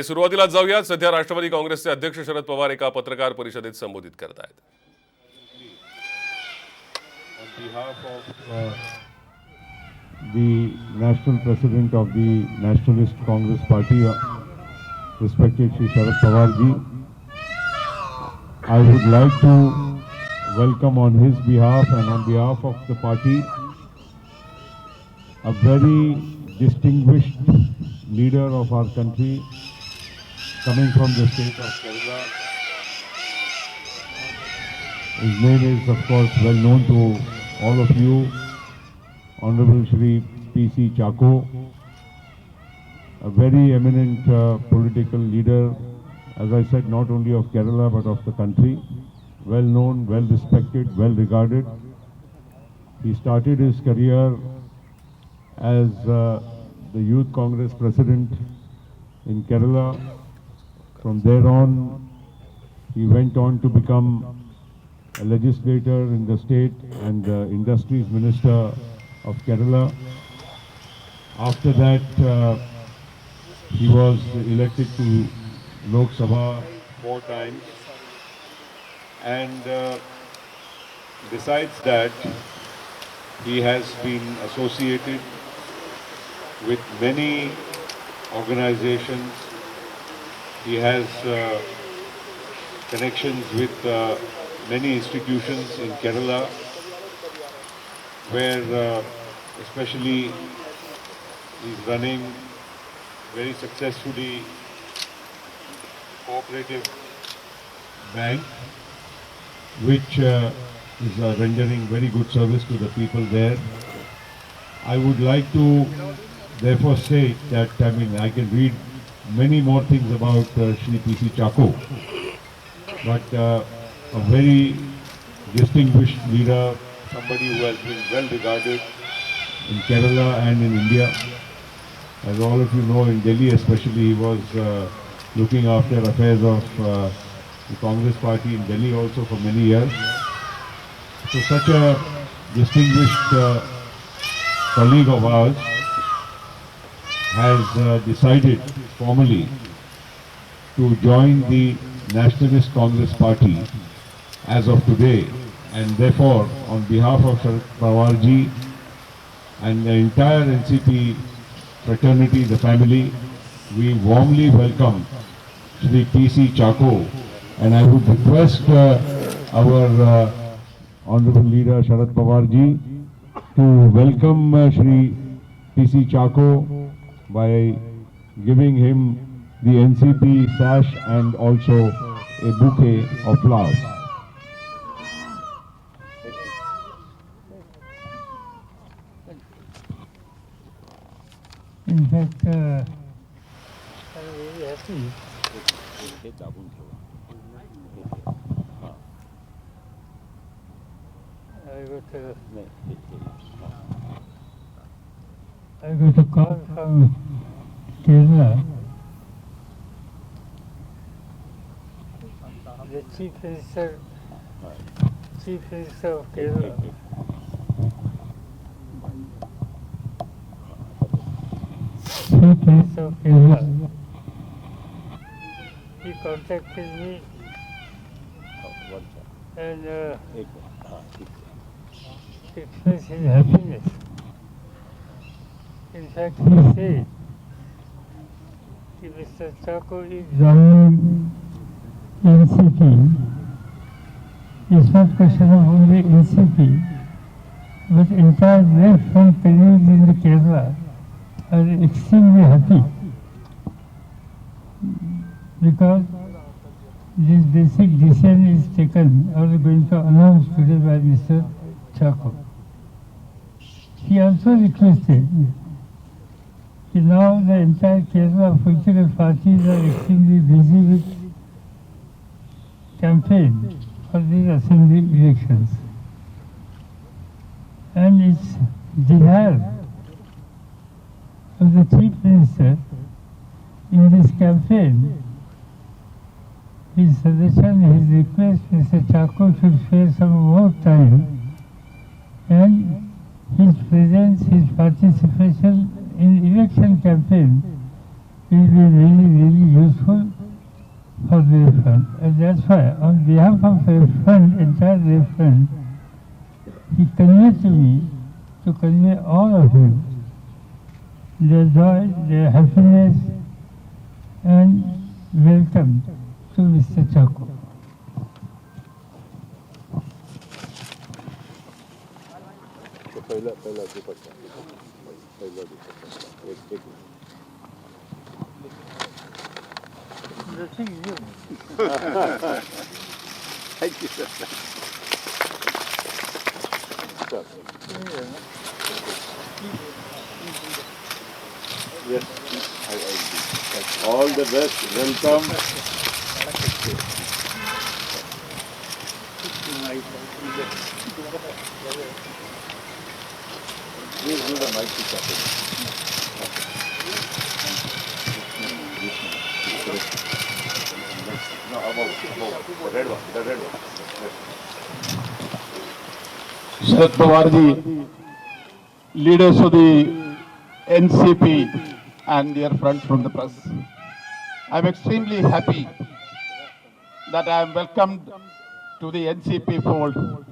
सुरुवातीला जाऊयात. सध्या राष्ट्रवादी काँग्रेसचे अध्यक्ष शरद पवार एका पत्रकार परिषदेत संबोधित करत आहेत. On behalf of the National President of the Nationalist Congress Party, respected Shri Sharad Pawar ji, I would like to welcome on his behalf and on behalf of the party a very distinguished leader of our country coming from the state of Kerala. His name is, of course, well known to all of you, Honorable Shri P.C. Chako, a very eminent political leader, as I said, not only of Kerala but of the country, well known, well respected, well regarded. He started his career as the Youth Congress President in Kerala. From there on, he went on to become a legislator in the state and the Industries Minister of Kerala. After that, he was elected to Lok Sabha 4 times. And besides that, he has been associated with many organizations. He has connections with many institutions in Kerala, where especially he's running very successfully cooperative bank, which is rendering very good service to the people there. I would like to therefore say that, I can read many more things about Shri P.C. Chako, but a very distinguished leader, somebody who has been well regarded in Kerala and in India. As all of you know, in Delhi especially, he was looking after affairs of the Congress party in Delhi also for many years. So such a distinguished colleague of ours has decided formally to join the Nationalist Congress Party as of today, and therefore on behalf of Sharad Pawar ji and the entire NCP fraternity, the family, we warmly welcome Shri P.C. Chako, and I would request our Honorable Leader Sharad Pawar ji to welcome Shri P.C. Chako by giving him the NCP sash and also a bouquet of flowers. In fact, I'm very happy. I got a call from Kerala. The Chief Minister of Kerala. Chief Minister of Kerala. He contacted me and expressed his happiness. In fact, he said that Mr. Chako is joining NCP. It's not question of only NCP, but entire left-wing colleagues in the Kerala are extremely happy because this basic decision is taken or going to announce today by Mr. Chako. He also requested that now the entire Kerala political parties are extremely busy with campaign for these assembly elections. And it's desire of the Chief Minister in this campaign, his suggestion, his request, Mr. Chako should spare some more time and his presence, his participation in election campaign will be really, really useful for the front. And that's why, on behalf of the front, entire the front, he conveyed to me to convey all of you their joy, their happiness, and welcome to Mr. Chako. All the best. Welcome. Please do the mic to Chako. No, above. The red one. Sharad Pawar ji, leaders of the NCP and dear friends from the press. I am extremely happy that I am welcomed to the NCP fold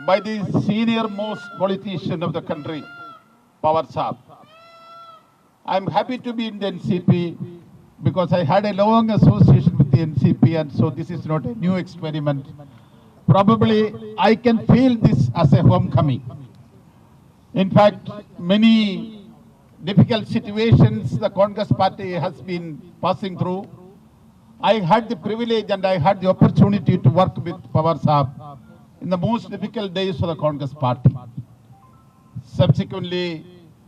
by the senior most politician of the country, Pawar Saab. I am happy to be in the NCP because I had a long association with the NCP, and so this is not a new experiment. Probably I can feel this as a homecoming. In fact, many difficult situations the Congress party has been passing through. I had the privilege and I had the opportunity to work with Pawar Saab in the most difficult days for the Congress party. Subsequently,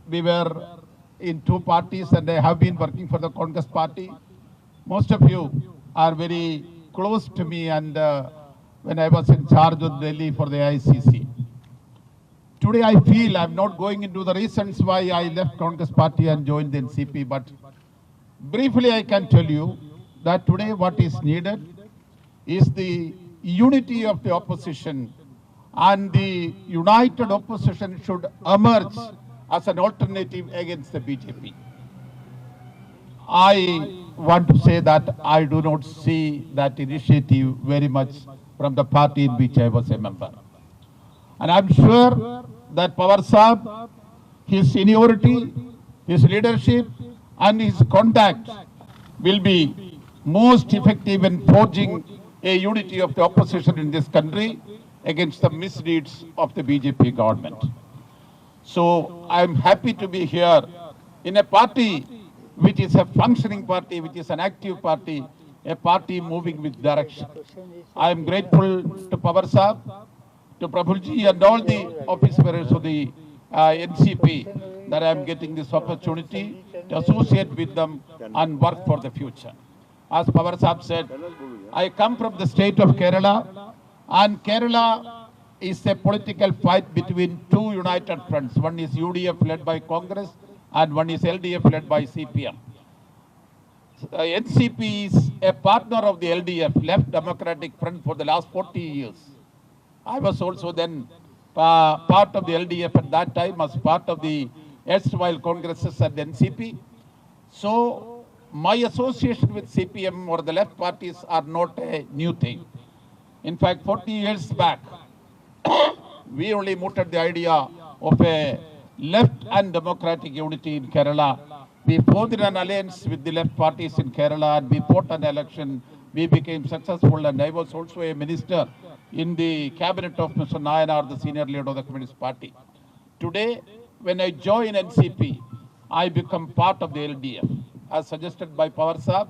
we were in two parties and I have been working for the Congress party. Most of you are very close to me, and when I was in charge of Delhi for the ICC. Today I feel I'm not going into the reasons why I left Congress party and joined the NCP, but briefly I can tell you that today what is needed is the unity of the opposition, and the united opposition should emerge as an alternative against the BJP. I want to say that I do not see that initiative very much from the party in which I was a member. And I'm sure that Pawar Saab, his seniority, his leadership and his contact will be most effective in forging a unity of the opposition in this country against the misdeeds of the BJP government. So I'm happy to be here in a party which is a functioning party, which is an active party, a party moving with direction. I am grateful to Pawar Saab, to Prabhulji and all the office bearers of the NCP that I am getting this opportunity to associate with them and work for the future. As Pawar Saab said, I come from the state of Kerala, and Kerala is a political fight between two united fronts. One is UDF led by Congress and one is LDF led by CPM. NCP is a partner of the LDF, Left Democratic Front, for the last 40 years. I was also then part of the LDF at that time as part of the erstwhile Congresses at the NCP. So my association with CPM or the left parties are not a new thing. In fact, 40 years back, we only mooted the idea of a left and democratic unity in Kerala. We formed an alliance with the left parties in Kerala and we fought an election. We became successful, and I was also a minister in the cabinet of Mr. Nayanar, the senior leader of the Communist Party. Today, when I join NCP, I become part of the LDF. As suggested by Pawar Saab,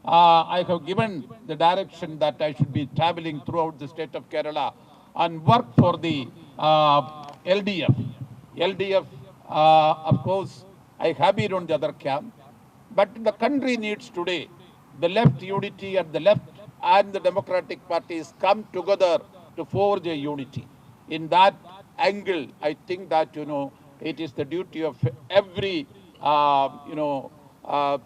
I have given the direction that I should be traveling throughout the state of Kerala and work for the LDF. LDF, of course, I have been on the other camp, but the country needs today the left unity, and the left and the democratic parties come together to forge a unity. In that angle, I think that, it is the duty of every,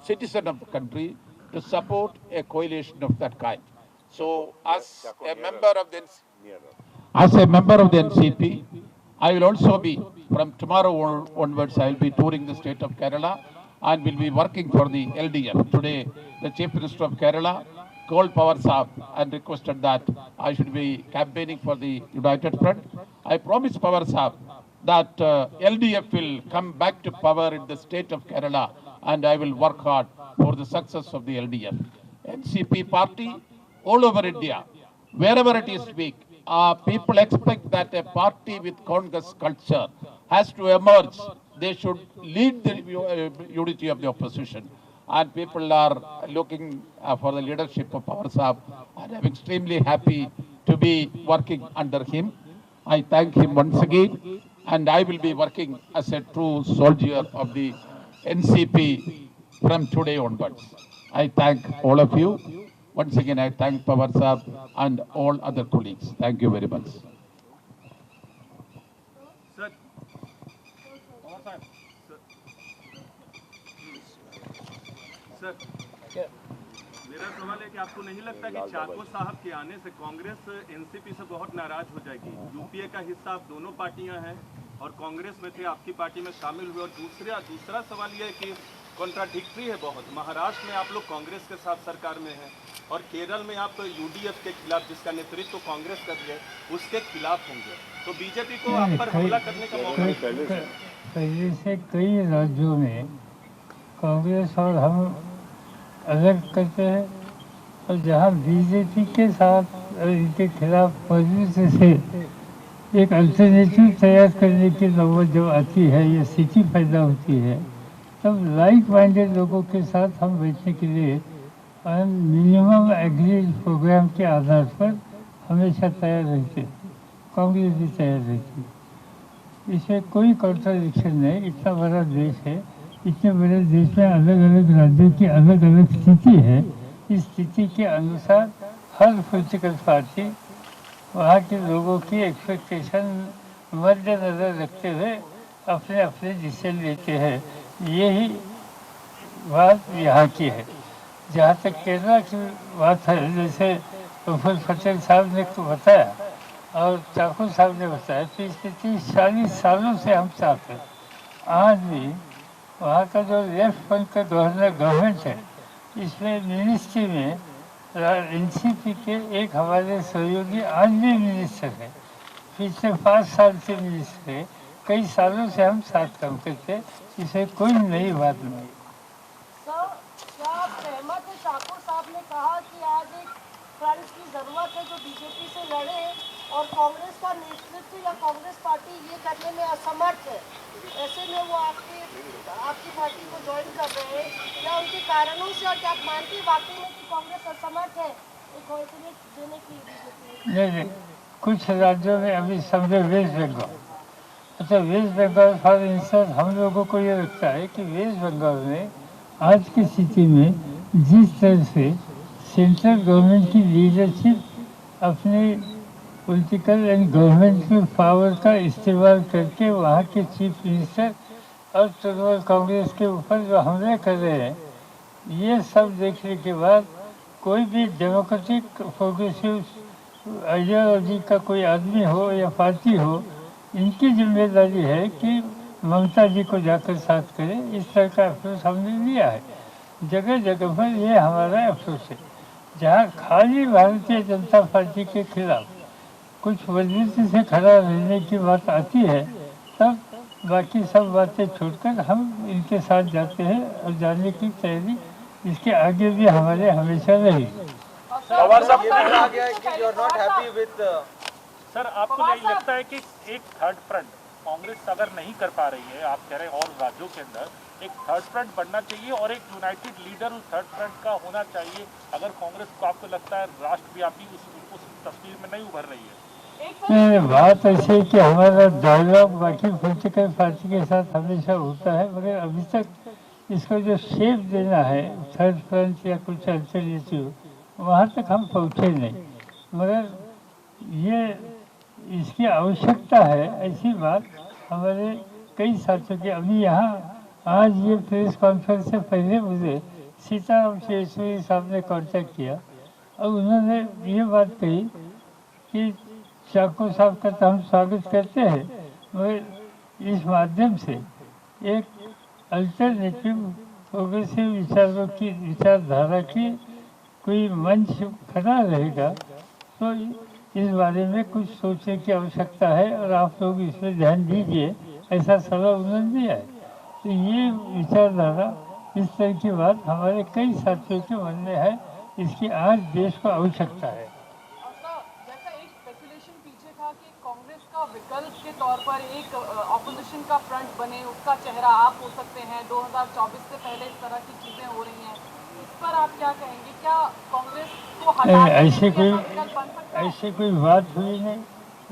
citizen of the country to support a coalition of that kind. So, as a member of the NCP, I will also be, from tomorrow onwards, I will be touring the state of Kerala, and will be working for the LDF. Today, the Chief Minister of Kerala called Pawar Saab and requested that I should be campaigning for the United Front. I promised Pawar Saab that LDF will come back to power in the state of Kerala, and I will work hard for the success of the LDF. NCP party all over India, wherever it is weak, people expect that a party with Congress culture has to emerge. They should lead the unity of the opposition. And people are looking for the leadership of Pawar Saab, and I'm extremely happy to be working under him. I thank him once again, and I will be working as a true soldier of the NCP from today onwards. I thank all of you. Once again, I thank Pawar Saab and all other colleagues. Thank you very much. Sir Pawar साहब sir मेरा सवाल है कि आपको नहीं लगता कि चाको साहब के आने से कांग्रेस एनसीपी से बहुत नाराज हो जाएगी? यूपीए का हिस्सा आप दोनों पार्टियां हैं और कांग्रेस में थे, आपकी पार्टी में शामिल हुए। और दूसरा सवाल यह है कि कॉन्ट्राडिक्टरी है बहुत। महाराष्ट्र में आप लोग कांग्रेस के साथ सरकार में हैं और केरल में आप यूडीएफ के खिलाफ, जिसका नेतृत्व तो कांग्रेस कर रही है, उसके खिलाफ होंगे। तो बीजेपी को आप पर हमला करने का मौका पहले से कई राज्यों में कांग्रेस और हम अलग करते हैं, और जहां बीजेपी के साथ इनके खिलाफ मजबूती से एक अल्टरनेटिव तैयार करने की नौबत जब आती है या स्थिति पैदा होती है, तब लाइक माइंडेड लोगों के साथ हम बैठने के लिए मिनिमम एग्रीड प्रोग्राम के आधार पर हमेशा तैयार रहते हैं। कांग्रेस भी तैयार रहती है। इसमें कोई कॉन्ट्राडिक्शन नहीं। इतना बड़ा देश है, इतने बड़े देश में अलग अलग राज्यों की अलग अलग स्थिति है। इस स्थिति के अनुसार हर पॉलिटिकल पार्टी वहाँ के लोगों की एक्सपेक्टेशन मद्देनजर रखते हुए अपने अपने डिसीजन लेते हैं। यही बात यहाँ की है। जहाँ तक केरला की बात है, जैसे प्रफुल्ल पटेल साहब ने बताया और ठाकुर साहब ने बताया, पिछले 30-40 सालों से हम साथ हैं। आज भी वहाँ का जो लेफ्ट फ्रंट का गवर्नमेंट है, इसमें मिनिस्ट्री में एनसीपी के एक हमारे सहयोगी आज भी मिनिस्टर है, पिछले 5 साल से मिनिस्टर है। कई सालों से हम साथ काम करते, इसे कोई नई बात नहीं। सर, क्या आप सहमत हैं? ठाकुर साहब ने कहा कि आज एक फ्रंट की जरूरत है जो बीजेपी से लड़े, और कांग्रेस का नेतृत्व या कांग्रेस पार्टी ये करने में असमर्थ है। ऐसे में वो आपकी पार्टी को ज्वाइन कर रहे हैं, क्या उनके कारणों से, और क्या आप मानते हैं वाकई में कि कांग्रेस असमर्थ है एक ऑल्टरनेट देने की बीजेपी? नहीं, कुछ राज्यों में अभी समझो वेस्ट बंगाल, अच्छा वेस्ट बंगाल फॉर इंस्टेंस, हम लोगों को ये लगता है कि वेस्ट बंगाल में आज की स्थिति में जिस तरह से सेंट्रल गवर्नमेंट की लीडरशिप अपने पॉलिटिकल एंड गवर्नमेंटल पावर का इस्तेमाल करके वहाँ के चीफ मिनिस्टर और तृणमूल कांग्रेस के ऊपर जो हमले कर रहे हैं, ये सब देखने के बाद कोई भी डेमोक्रेटिक प्रोग्रेसिव आइडियोलॉजी का कोई आदमी हो या पार्टी हो, इनकी जिम्मेदारी है कि ममता जी को जाकर साथ करें। इस तरह का अफसोस हमने लिया है। जगह जगह पर ये हमारा अफसोस है। जहाँ खाली भारतीय जनता पार्टी के खिलाफ कुछ मजबूती से खड़ा रहने की बात आती है, तब बाकी सब बातें छोड़कर हम इनके साथ जाते हैं और जाने की तैयारी इसके आगे भी हमारे हमेशा रहेगी। सर, आपको नहीं लगता है कि एक थर्ड फ्रंट कांग्रेस अगर नहीं कर पा रही है, आप कह रहे हैं और राज्यों के अंदर एक थर्ड फ्रंट बनना चाहिए और एक यूनाइटेड लीडर उस थर्ड फ्रंट का होना चाहिए? अगर कांग्रेस को आपको लगता है राष्ट्रव्यापी उस तस्वीर में नहीं उभर रही है? नहीं, बात ऐसी है कि हमारा डायलॉग बाकी पॉलिटिकल पार्टी के साथ हमेशा होता है, मगर अभी तक इसको जो शेप देना है थर्ड फ्रंट या कुछ अल्टरनेटिव, वहाँ तक हम पहुँचे नहीं। मगर ये इसकी आवश्यकता है, ऐसी बात हमारे कई साथियों की। अभी यहाँ आज ये प्रेस कॉन्फ्रेंस से पहले मुझे सीताराम येचुरी साहब ने कॉन्टेक्ट किया और उन्होंने ये बात कही कि चाको साहब का तो हम स्वागत करते हैं, मगर इस माध्यम से एक अल्टरनेटिव प्रोग्रेसिव विचारों की विचारधारा की कोई मंच खड़ा रहेगा तो इस बारे में कुछ सोचने की आवश्यकता है और आप लोग इस पर ध्यान दीजिए, ऐसा सलाह उन्होंने दिया है। तो ये विचारधारा, इस तरह की बात हमारे कई साथियों के मन में है, इसकी आज देश को आवश्यकता है। जैसा एक स्पेकुलेशन पीछे था कि कांग्रेस का विकल्प के तौर पर एक ऑपोजिशन का फ्रंट बने, उसका चेहरा आप हो सकते हैं, 2024 से पहले इस तरह की चीजें हो रही हैं, इस पर आप क्या कहेंगे? क्या कांग्रेस को हटा ऐसे कोई बात हुई नहीं,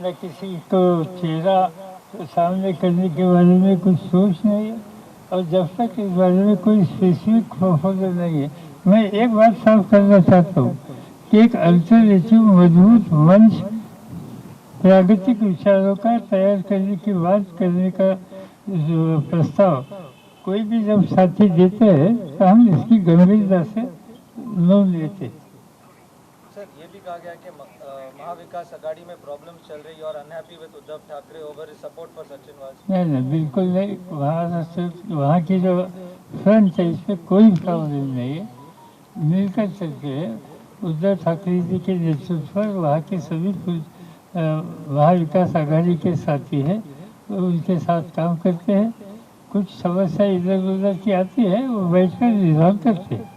न किसी को चेहरा तो सामने करने के बारे में कुछ सोच नहीं है, और जब तक इस बारे में कोई स्पेसिफिक प्रपोजल नहीं है। मैं एक बात साफ करना चाहता हूँ कि एक अल्टरनेटिव मजबूत मंच प्राकृतिक विचारों का तैयार करने की बात करने का प्रस्ताव कोई भी जब साथी देते हैं तो हम इसकी गंभीरता से नोट लेते हैं। सर, ये भी कहा गया कि महाविकास अघाड़ी में प्रॉब्लम्स चल रही है और unhappy with Uddhav Thackeray over support for Sachin Vajpayee. नहीं, बिल्कुल नहीं। वहाँ की जो फ्रंट है इसमें कोई प्रॉब्लम नहीं है, मिलकर चलते हैं। उद्धव ठाकरे जी के नेतृत्व पर वहाँ के सभी महाविकास आघाड़ी के साथी हैं, तो उनके साथ काम करते हैं। कुछ समस्या इधर उधर की आती है, वो बैठकर रिजॉल्व करते हैं।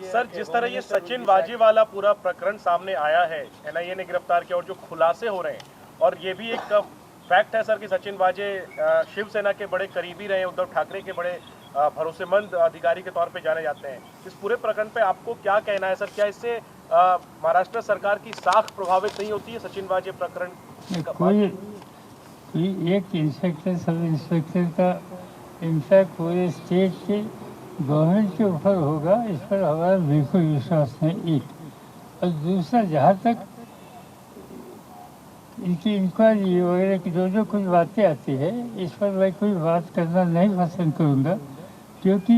सर, जिस तरह ये सचिन वाजे वाला पूरा प्रकरण सामने आया है, एनआईए ने गिरफ्तार किया और जो खुलासे हो रहे हैं, और ये भी एक फैक्ट है सर कि सचिन वाजे शिवसेना के बड़े करीबी रहे, उद्धव ठाकरे के बड़े भरोसेमंद अधिकारी के तौर पे जाने जाते हैं। इस पूरे प्रकरण पे आपको क्या कहना है सर? क्या इससे महाराष्ट्र सरकार की साख प्रभावित नहीं होती है सचिन वाजे प्रकरण? कोई एक इंस्पेक्टर, सब इंस्पेक्टर का इम्पैक्ट पूरे स्टेट के गवर्नमेंट के ऊपर होगा, इस पर हमारा बिल्कुल विश्वास नहीं। एक और दूसरा, जहाँ तक इनकी इंक्वायरी वगैरह की जो कुछ बातें आती है, इस पर मैं कोई बात करना नहीं पसंद करूँगा, क्योंकि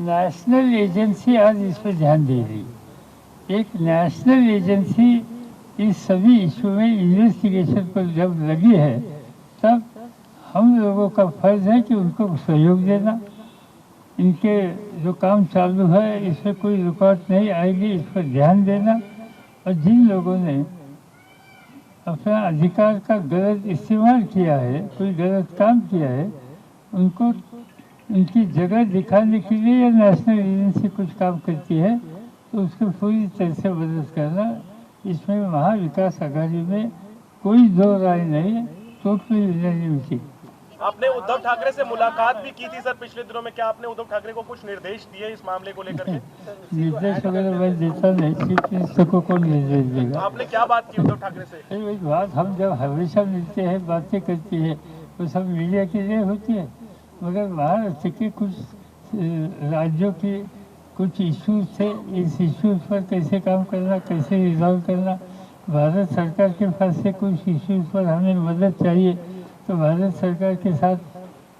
नेशनल एजेंसी आज इस पर ध्यान दे रही है। एक नेशनल एजेंसी इस सभी इशू में इन्वेस्टिगेशन पर जब लगी है, तब हम लोगों का फर्ज है कि उनको सहयोग देना। इनके जो काम चालू है इसमें कोई रुकावट नहीं आएगी, इस पर ध्यान देना। और जिन लोगों ने अपना अधिकार का गलत इस्तेमाल किया है, कोई गलत काम किया है, उनको उनकी जगह दिखाने के लिए या नेशनल एजेंसी कुछ काम करती है तो उसको पूरी तरह से मदद करना, इसमें महाविकास आघाड़ी में कोई दो राय नहीं है, टोटली यूनानिमिटी। आपने उद्धव ठाकरे से मुलाकात भी की थी सर पिछले दिनों में, क्या आपने उद्धव ठाकरे को कुछ निर्देश दिए इस मामले को लेकर के? निर्देश वगैरह मैं देता नहीं, चीफ मिनिस्टर को कौन निर्देश देगा? आपने क्या बात की उद्धव ठाकरे से? वही बात, हम जब हमेशा मिलते हैं, बातें करती है, वो सब मीडिया के लिए होती है, मगर महाराष्ट्र के कुछ राज्यों की कुछ इश्यूज थे, इस इश्यूज पर कैसे काम करना, कैसे रिजॉल्व करना, भारत सरकार के पास से कुछ इश्यूज पर हमें मदद चाहिए, तो भारत सरकार के साथ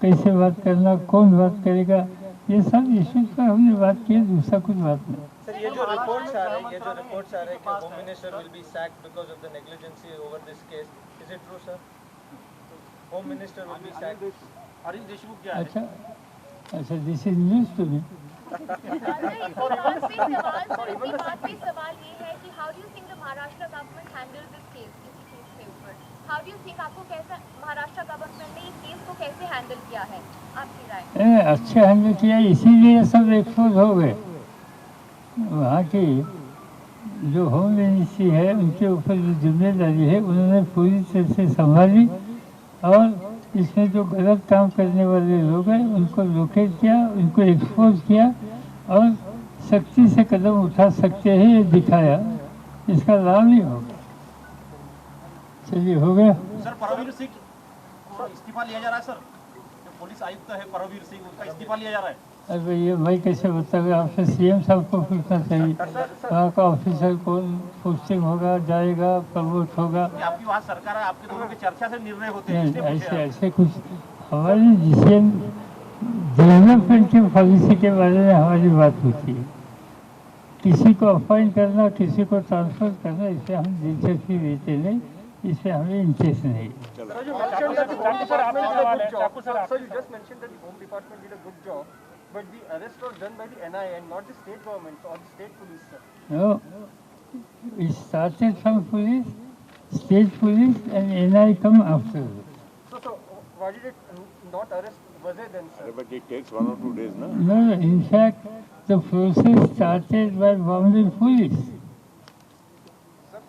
कैसे बात करना, कौन बात करेगा, ये सब इश्यूज पर हमने बात की है, दूसरा कुछ बात नहीं। सर, ये जो रिपोर्ट्स आ रहे हैं कि home minister will be sacked because of the negligence over this case, is it true sir? Home minister will be sacked. Harish Deshmukh क्या अच्छा, this is news to me. सवाल ये है कि how do you think the Maharashtra government handle this case, इसी case के ऊपर how do you think, आपको कैसा महाराष्ट्र गवर्नमेंट ने इस केस को कैसे हैंडल किया है, आपकी राय? अच्छे हैंडल किया, इसीलिए सब एक्सपोज हो गए। वहाँ की जो होम मिनिस्ट्री है, उनके ऊपर जो जिम्मेदारी है उन्होंने पूरी तरह से संभाली, और इसमें जो गलत काम करने वाले लोग हैं उनको लोकेट किया, उनको एक्सपोज किया और सख्ती से कदम उठा सकते हैं ये दिखाया, इसका लाभ ही होगा। चलिए, हो गया सर। परमवीर सिंह इस्तीफा लिया जा रहा है सर, जो पुलिस आयुक्त है परमवीर सिंह, उसका इस्तीफा लिया जा रहा है। अरे ये मैं कैसे बताऊँ, आपसे सीएम साहब को पूछना चाहिए, वहाँ का ऑफिसर कौन पोस्टिंग होगा, जाएगा, प्रमोट होगा। आपकी वहाँ सरकार है, आपके दोनों की चर्चा से निर्णय होते हैं, ऐसे कुछ हमारी डिसीजन डेवलपमेंट की पॉलिसी के बारे में हमारी बात होती है। किसी को अपॉइंट करना, किसी को ट्रांसफर करना, इससे हम दिलचस्पी देते नहीं, इससे हमें इंटरेस्ट नहीं। Sir, you just mentioned that the Home Department did a good job. But the arrest was done by the NIA and not the state government or the state police, sir. No, it started from police, state police, and NI come after. So why did it not arrest Wazir then, sir? But it takes 1 or 2 days, no? No, in fact, the process started by Bombay police.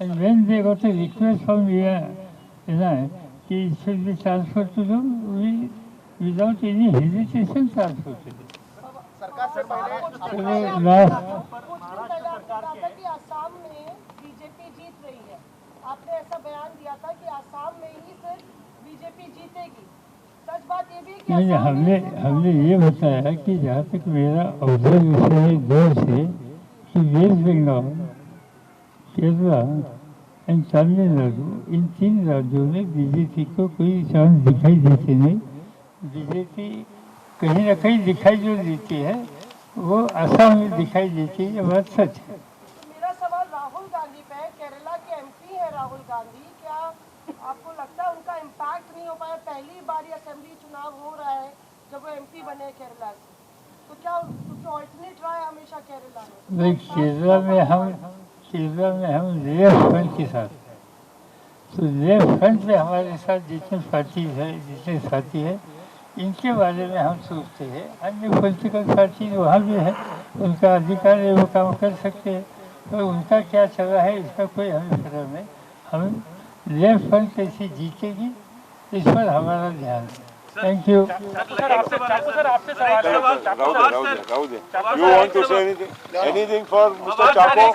And when they got a request from NI, it should be transferred to them, we, without any hesitation, transferred to them. सरकार से पहले So, last, कुछ दिन पहले आपने कहा था कि आसाम में बीजेपी जीत रही है। आपने ऐसा बयान दिया था कि आसाम में ही सिर्फ बीजेपी जीतेगी। सच बात ये भी है कि नहीं, आसाम में हमने ये बताया कि जहाँ तक मेरा ऑब्जर्वेशन है दौर से कि वेस्ट बंगाल, केरला एंड तमिलनाडु, इन 3 राज्यों में बीजेपी को कोई चांस दिखाई देते नहीं। बीजेपी कहीं ना कहीं दिखाई जो देती है वो असम में दिखाई देती है, ये बात सच है। मेरा सवाल राहुल गांधी पे है। केरला के एमपी है राहुल गांधी, क्या आपको लगता है उनका इम्पैक्ट नहीं हो पाया? पहली बार ये असेंबली चुनाव हो रहा है जब वो एमपी बने केरला से, तो क्या ऑल्टरनेट रहा है हमेशा केरला में? भाई केरला में हम लेफ्ट फ्रंट के साथ हैं। तो लेफ्ट फ्रंट में हमारे साथ जितने पार्टी है, जितने साथी है, इनके बारे में हम सोचते हैं। अन्य पॉलिटिकल पार्टी वहाँ भी है, उनका अधिकार है, वो काम कर सकते हैं, तो उनका क्या चल रहा है इसका कोई हमें पता नहीं। हम लेफ्ट फ्रंट कैसे जीतेगी इस पर हमारा ध्यान है। Thank you. सर आपसे सवाल है। Rahul, you want to say anything? Anything for Mr. Chako?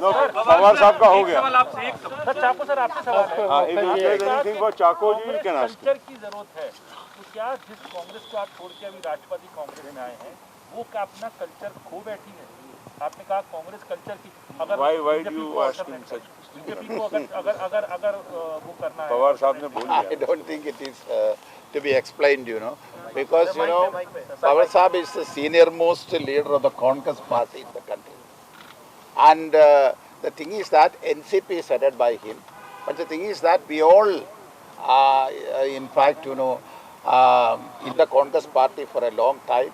No, Pawar साहब का हो गया. सर चाको सर आपसे सवाल है। If you have anything for Chako, you can ask. Culture की जरूरत है, तो क्या जिस कांग्रेस को आप छोड़ के अभी राष्ट्रवादी कांग्रेस में आए हैं वो क्या अपना कल्चर खो बैठी है? आपने कहा कांग्रेस कल्चर की, अगर Why do you ask him such? BJP को अगर वो करना है, पवार साहब ने बोल दिया. I don't think it is to be explained, because, Pawar Saab is the senior most leader of the Congress party in the country. And the thing is that NCP is headed by him. But the thing is that we all, in fact, in the Congress party for a long time.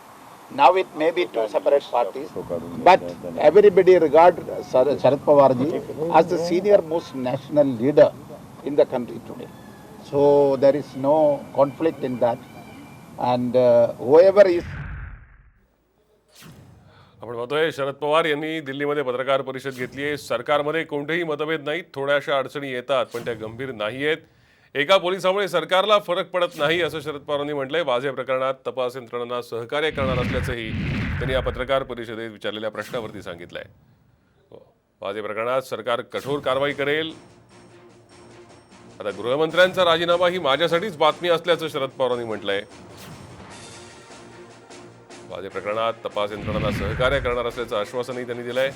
Now it may be 2 separate parties, but everybody regards Sharad Pawar ji as the senior most national leader in the country today. So there is no conflict in that, and whoever is. आपण पाहतोय शरद पवार यांनी दिल्लीमध्ये पत्रकार परिषद घेतली आहे. सरकारमध्ये कोणतेही मतभेद नाहीत, थोड्याशा अडचणी येतात पण त्या गंभीर नाहीयेत. एका पोलिसामुळे सरकारला फरक पडत नाही असं शरद पवारांनी म्हटलंय. वाझे प्रकरणात तपास यंत्रणांना सहकार्य करणार असल्याचंही त्यांनी या पत्रकार परिषदेत विचारलेल्या प्रश्नावरती सांगितलंय. वाझे प्रकरणात सरकार कठोर कारवाई करेल. आता गृहमंत्र्यांचा राजीनामा ही माझ्यासाठीच बातमी असल्याचं शरद पवारांनी म्हटलंय. वाझे प्रकरणात तपास यंत्रणांना सहकार्य करणार असल्याचं आश्वासनही त्यांनी दिलंय.